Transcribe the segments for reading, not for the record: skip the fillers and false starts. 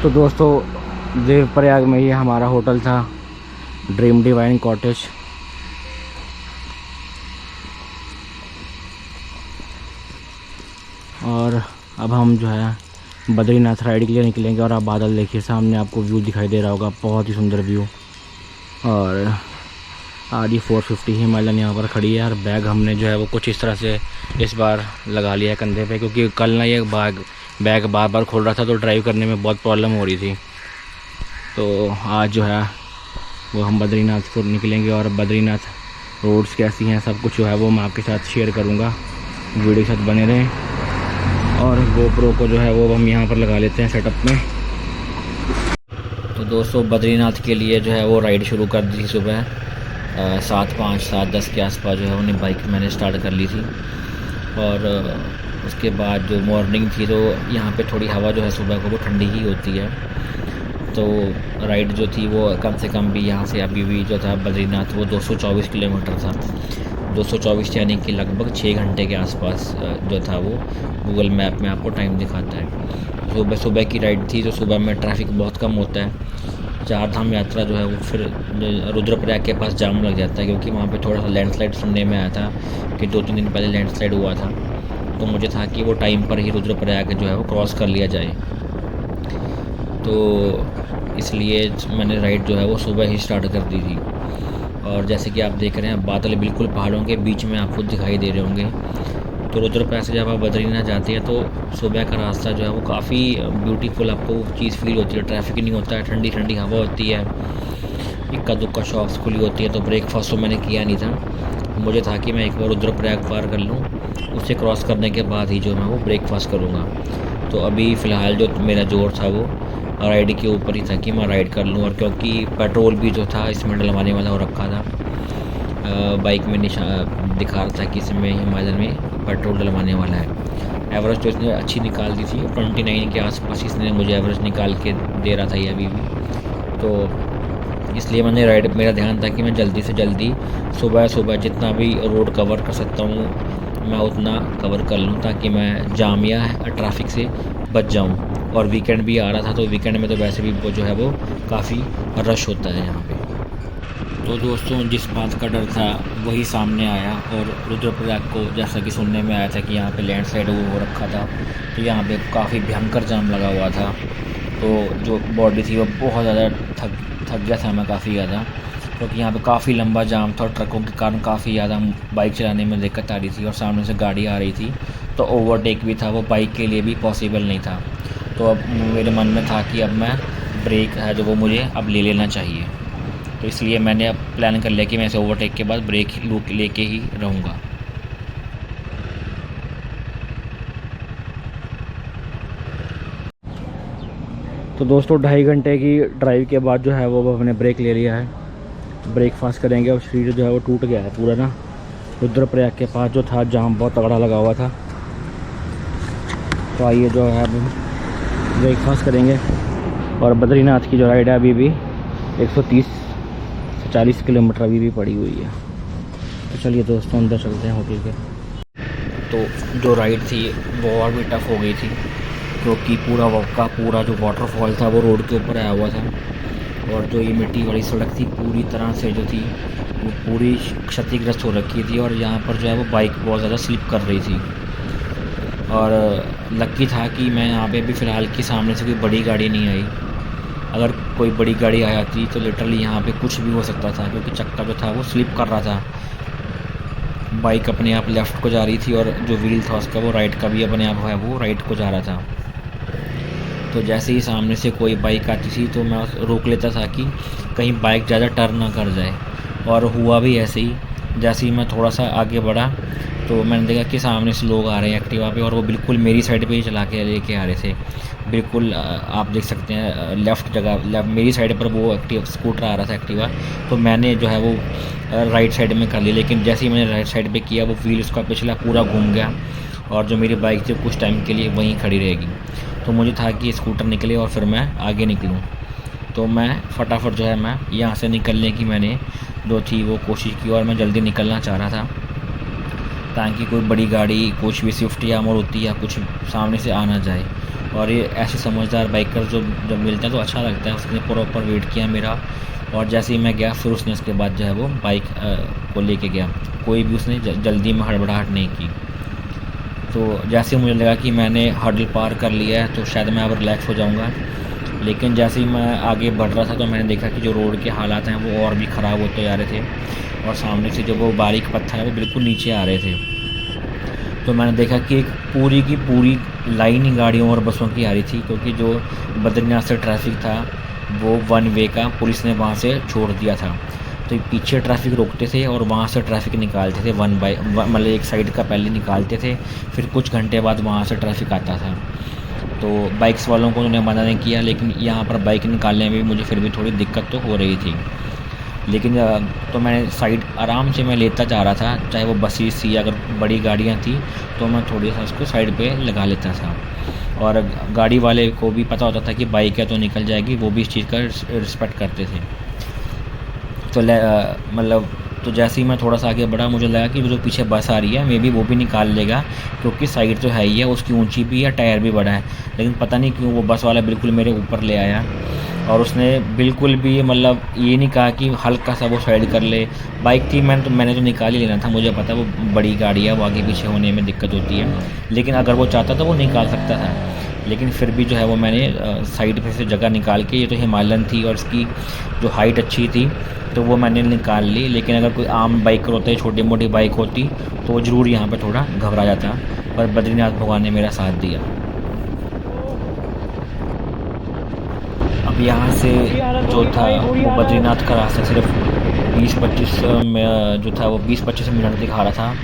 तो दोस्तों देवप्रयाग में ही हमारा होटल था, ड्रीम डिवाइन कॉटेज। और अब हम जो है बद्रीनाथ राइड के लिए निकलेंगे। और आप बादल देखिए, सामने आपको व्यू दिखाई दे रहा होगा, बहुत ही सुंदर व्यू। और आदि 450 हिमालयन यहाँ पर खड़ी है। और बैग हमने जो है वो कुछ इस तरह से इस बार लगा लिया है कंधे पे, क्योंकि कल ना ये बैग बार बार खोल रहा था तो ड्राइव करने में बहुत प्रॉब्लम हो रही थी। तो आज जो है वो हम बद्रीनाथ को निकलेंगे। और बद्रीनाथ रोड्स कैसी हैं, सब कुछ जो है वो मैं आपके साथ शेयर करूँगा। वीडियो के साथ बने रहें। और गोप्रो को जो है वो हम यहाँ पर लगा लेते हैं सेटअप में। तो दोस्तों बद्रीनाथ के लिए जो है वो राइड शुरू कर दी थी सुबह 7:05 7:10 के आसपास जो है उन्हें बाइक मैंने स्टार्ट कर ली थी। और उसके बाद जो मॉर्निंग थी तो यहाँ पे थोड़ी हवा जो है सुबह को वो ठंडी ही होती है। तो राइड जो थी वो कम से कम भी यहाँ से अभी भी जो था बद्रीनाथ वो 224 किलोमीटर था। 224 यानी कि लगभग 6 घंटे के आसपास जो था वो गूगल मैप में आपको टाइम दिखाता है। सुबह की राइड थी, तो सुबह में ट्रैफिक बहुत कम होता है। 4 धाम यात्रा जो है वो फिर रुद्रप्रयाग के पास जाम लग जाता है, क्योंकि वहाँ पे थोड़ा सा लैंडस्लाइड सुनने में आया था कि 2-3 दिन पहले लैंडस्लाइड हुआ था। तो मुझे था कि वो टाइम पर ही रुद्रप्रयाग जो है वो क्रॉस कर लिया जाए, तो इसलिए मैंने राइड जो है वो सुबह ही स्टार्ट कर दी थी। और जैसे कि आप देख रहे हैं बादल बिल्कुल पहाड़ों के बीच में आपको दिखाई दे रहे होंगे। तो रुद्रप्रयाग से जब आप बद्रीनाथ जाते हैं तो सुबह का रास्ता जो है वो काफ़ी ब्यूटीफुल आपको चीज़ फील होती है। ट्रैफिक नहीं होता है, ठंडी ठंडी हवा होती है, इक्का दुक्का शॉप्स खुली होती है। तो ब्रेकफास्ट तो मैंने किया नहीं था, मुझे था कि मैं एक बार रुद्रप्रयाग पार कर लूँ, उसे क्रॉस करने के बाद ही जो मैं वो ब्रेकफास्ट करूँगा। तो अभी फ़िलहाल जो मेरा जोर था वो राइड के ऊपर ही था कि मैं राइड कर लूँ। और क्योंकि पेट्रोल भी जो था इसमें डलवाने वाला हो रखा था, बाइक में दिखा रहा था कि इसमें हिमालयन में पेट्रोल डलवाने वाला है। एवरेज तो इसने अच्छी निकाल दी थी, 29 के आसपास इसने मुझे एवरेज निकाल के दे रहा था ये अभी भी। तो इसलिए मैंने राइड, मेरा ध्यान था कि मैं जल्दी से जल्दी सुबह सुबह जितना भी रोड कवर कर सकता हूँ मैं उतना कवर कर लूँ, ताकि मैं जाम या ट्रैफिक से बच जाऊँ। और वीकेंड भी आ रहा था, तो वीकेंड में तो वैसे भी वो जो है वो काफ़ी रश होता है यहाँ पे। तो दोस्तों जिस बात का डर था वही सामने आया। और रुद्रप्रयाग को जैसा कि सुनने में आया था कि यहाँ पे लैंडस्लाइड हो रखा था, तो यहाँ पे काफ़ी भयंकर जाम लगा हुआ था। तो जो बॉडी थी वो बहुत ज़्यादा थक गया था मैं काफ़ी ज़्यादा, क्योंकि यहाँ पे काफ़ी लंबा जाम था और ट्रकों के कारण काफ़ी ज़्यादा बाइक चलाने में दिक्कत आ रही थी। और सामने से गाड़ी आ रही थी, तो ओवरटेक भी था वो बाइक के लिए भी पॉसिबल नहीं था। तो अब मेरे मन में था कि अब मैं ब्रेक है जो वो मुझे अब ले लेना चाहिए। तो इसलिए मैंने अब प्लान कर लिया कि मैं इसे ओवरटेक के बाद ब्रेक लेके ही रहूँगा। तो दोस्तों 2.5 घंटे की ड्राइव के बाद जो है वो हमने ब्रेक ले लिया है। ब्रेकफास्ट करेंगे। और शरीर जो है वो टूट गया है पूरा ना। रुद्रप्रयाग के पास जो था जाम बहुत तगड़ा लगा हुआ था। तो आइए जो है अब ब्रेकफास्ट करेंगे। और बद्रीनाथ की जो राइड है अभी भी 130 से 40 किलोमीटर अभी भी पड़ी हुई है। तो चलिए दोस्तों अंदर चलते हैं होटल के। तो जो राइड थी वो और भी टफ़ हो गई थी, क्योंकि पूरा जो वाटरफॉल था वो रोड के ऊपर आया हुआ था। और जो ये मिट्टी वाली सड़क थी पूरी तरह से जो थी वो पूरी क्षतिग्रस्त हो रखी थी। और यहाँ पर जो है वो बाइक बहुत ज़्यादा स्लिप कर रही थी। और लकी था कि मैं यहाँ पे भी फ़िलहाल की सामने से कोई बड़ी गाड़ी नहीं आई। अगर कोई बड़ी गाड़ी आ जाती तो लिटरली यहाँ पे कुछ भी हो सकता था, क्योंकि चक्का जो था वो स्लिप कर रहा था। बाइक अपने आप लेफ़्ट को जा रही थी और जो व्हील था उसका वो राइट का भी अपने आप है वो राइट को जा रहा था। तो जैसे ही सामने से कोई बाइक आती थी तो मैं रोक लेता था कि कहीं बाइक ज़्यादा टर्न ना कर जाए। और हुआ भी ऐसे ही। जैसे ही मैं थोड़ा सा आगे बढ़ा तो मैंने देखा कि सामने से लोग आ रहे हैं एक्टिवा पे, और वो बिल्कुल मेरी साइड पे ही चला के लेके आ रहे थे। बिल्कुल आप देख सकते हैं मेरी साइड पर वो स्कूटर आ रहा था एक्टिवा। तो मैंने जो है वो राइट साइड में कर लिया, लेकिन जैसे ही मैंने राइट साइड पे किया वो व्हील उसका पिछला पूरा घूम गया। और जो मेरी बाइक थी कुछ टाइम के लिए वहीं खड़ी रहेगी। तो मुझे था कि स्कूटर निकले और फिर मैं आगे निकलूँ। तो मैं फटाफट जो है मैं यहाँ से निकलने की मैंने जो थी वो कोशिश की, और मैं जल्दी निकलना चाह रहा था। ताकि कोई बड़ी गाड़ी, कुछ भी स्विफ्ट या मारुति या कुछ सामने से आ ना जाए। और ये ऐसे समझदार बाइकर जो जब मिलते हैं तो अच्छा लगता है। उसने प्रॉपर वेट किया मेरा, और जैसे ही मैं गया फिर उसने उसके बाद जो है वो बाइक को लेके गया। कोई भी उसने जल्दी में हड़बड़ाहट नहीं की। तो जैसे मुझे लगा कि मैंने हर्डल पार कर लिया है तो शायद मैं अब रिलैक्स हो जाऊंगा, लेकिन जैसे ही मैं आगे बढ़ रहा था तो मैंने देखा कि जो रोड के हालात हैं वो और भी ख़राब होते जा रहे थे, और सामने से जो वो बारीक पत्थर है वो बिल्कुल नीचे आ रहे थे। तो मैंने देखा कि एक पूरी की पूरी लाइन ही गाड़ियों और बसों की आ रही थी, क्योंकि जो बद्रीनाथ से ट्रैफिक था वो वन वे का पुलिस ने वहाँ से छोड़ दिया था। तो पीछे ट्रैफिक रोकते थे और वहाँ से ट्रैफिक निकालते थे मतलब एक साइड का पहले निकालते थे, फिर कुछ घंटे बाद वहाँ से ट्रैफिक आता था। तो बाइक्स वालों को उन्होंने मना नहीं किया, लेकिन यहाँ पर बाइक निकालने में भी मुझे फिर भी थोड़ी दिक्कत तो हो रही थी। लेकिन तो मैंने साइड आराम से मैं लेता जा रहा था, चाहे वो बसेस थी, अगर बड़ी गाड़ियाँ थी तो मैं थोड़ी सा उसको साइड पे लगा लेता था। और गाड़ी वाले को भी पता होता था कि बाइक है तो निकल जाएगी, वो भी इस चीज़ का रिस्पेक्ट करते थे। तो मतलब तो जैसे ही मैं थोड़ा सा आगे बढ़ा, मुझे लगा कि जो पीछे बस आ रही है मे बी वो भी निकाल लेगा, क्योंकि साइड तो है ही है, उसकी ऊंची भी है, टायर भी बड़ा है। लेकिन पता नहीं क्यों वो बस वाला बिल्कुल मेरे ऊपर ले आया, और उसने बिल्कुल भी मतलब ये नहीं कहा कि हल्का सा वो साइड कर ले। बाइक थी, मैंने तो निकाल ही लेना था, मुझे पता वो बड़ी गाड़ी है, वो आगे पीछे होने में दिक्कत होती है। लेकिन अगर वो चाहता तो वो निकाल सकता था, लेकिन फिर भी जो है वो मैंने साइड पे से जगह निकाल के, ये तो हिमालयन थी और इसकी जो हाइट अच्छी थी तो वो मैंने निकाल ली। लेकिन अगर कोई आम बाइकर होता है, छोटी मोटी बाइक होती, तो वो ज़रूर यहाँ पर थोड़ा घबरा जाता, पर बद्रीनाथ भगवान ने मेरा साथ दिया। अब यहाँ से जो था वो बद्रीनाथ का रास्ता सिर्फ 20-25 में जो था वो 20-25 मिनट दिखा रहा था।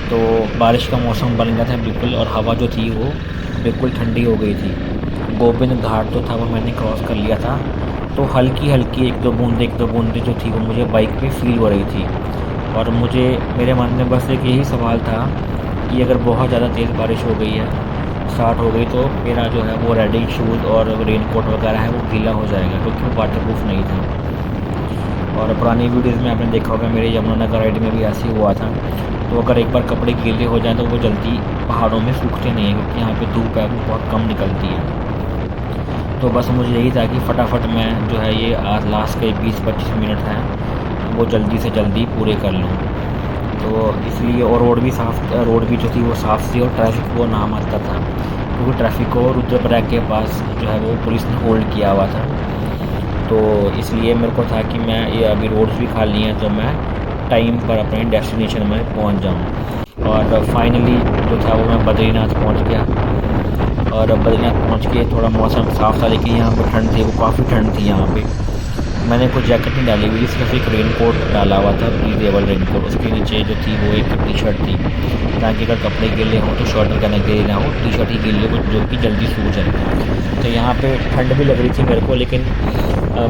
तो बारिश का मौसम बन गया था बिल्कुल, और हवा जो थी वो बिल्कुल ठंडी हो गई थी। गोविंद घाट जो था वो मैंने क्रॉस कर लिया था, तो हल्की हल्की एक दो बूंदें जो थी वो मुझे बाइक पे फील हो रही थी। और मेरे मन में बस एक यही सवाल था कि अगर बहुत ज़्यादा तेज़ बारिश हो गई है, स्टार्ट हो गई, तो मेरा जो है वो रेडिंग शूज़ और रेनकोट वगैरह है वो गीला हो जाएगा, क्योंकि वो वाटरप्रूफ नहीं था। और पुरानी वीडियोज़ में आपने देखा होगा मेरे यमुनानगर राइड में भी ऐसे ही हुआ था। तो अगर एक बार कपड़े गीले हो जाएँ तो वो जल्दी पहाड़ों में सूखते नहीं हैं, क्योंकि यहाँ पे धूप है वो बहुत कम निकलती है। तो बस मुझे यही था कि फटाफट मैं जो है ये आज लास्ट के 20-25 मिनट हैं वो जल्दी से जल्दी पूरे कर लूँ। तो इसलिए, और रोड भी जो थी वो साफ़ थी, और ट्रैफिक वो ना मारता था, क्योंकि ट्रैफिक को रुद्रप्रयाग के पास जो है वो पुलिस ने होल्ड किया हुआ था। तो इसलिए मेरे को था कि मैं ये अभी रोड्स भी खाली हैं तो मैं टाइम पर अपने डेस्टिनेशन में पहुंच जाऊं। और फाइनली जो था वो मैं बद्रीनाथ पहुंच गया। और बद्रीनाथ पहुंच के थोड़ा मौसम साफ़ था, लेकिन यहाँ पर ठंड थी, वो काफ़ी ठंड थी यहाँ पे। मैंने कोई जैकेट नहीं डाली हुई, सिर्फ एक रेनकोट डाला हुआ था, ब्रीदेबल रेनकोट। उसके नीचे जो थी वो एक टी शर्ट थी, ताकि अगर कपड़े गीले हों तो शर्ट वगैरह गीले ना हो, टी शर्ट ही गीले हो जो कि जल्दी सूख जाए। तो यहाँ पे ठंड भी लग रही थी मेरे को, लेकिन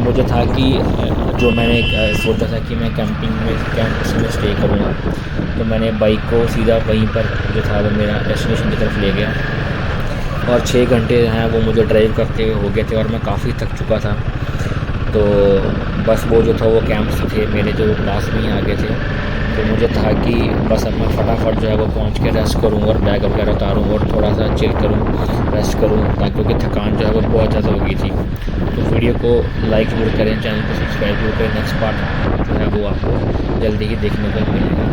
मुझे था कि जो मैंने सोचा था कि मैं कैंप में स्टे करूँगा, तो मैंने बाइक को सीधा वहीं पर जो था वो मेरा डेस्टिनेशन की तरफ ले गया। और 6 घंटे जो हैं वो मुझे ड्राइव करते हुए हो गए थे, और मैं काफ़ी थक चुका था। तो बस वो जो था वो कैंप्स थे मेरे जो पास में ही आ गए थे। तो मुझे था कि बस अब मैं फटाफट जो है वो पहुंच के रेस्ट करूं और बैग वगैरह उतारूं और थोड़ा सा चिल करूं, रेस्ट करूं, क्योंकि थकान जो है वो बहुत ज़्यादा हो गई थी। तो वीडियो को लाइक जरूर करें, चैनल को सब्सक्राइब जरूर करें। नेक्स्ट पार्ट जो है वो आपको जल्दी ही देखने को मिलेगा।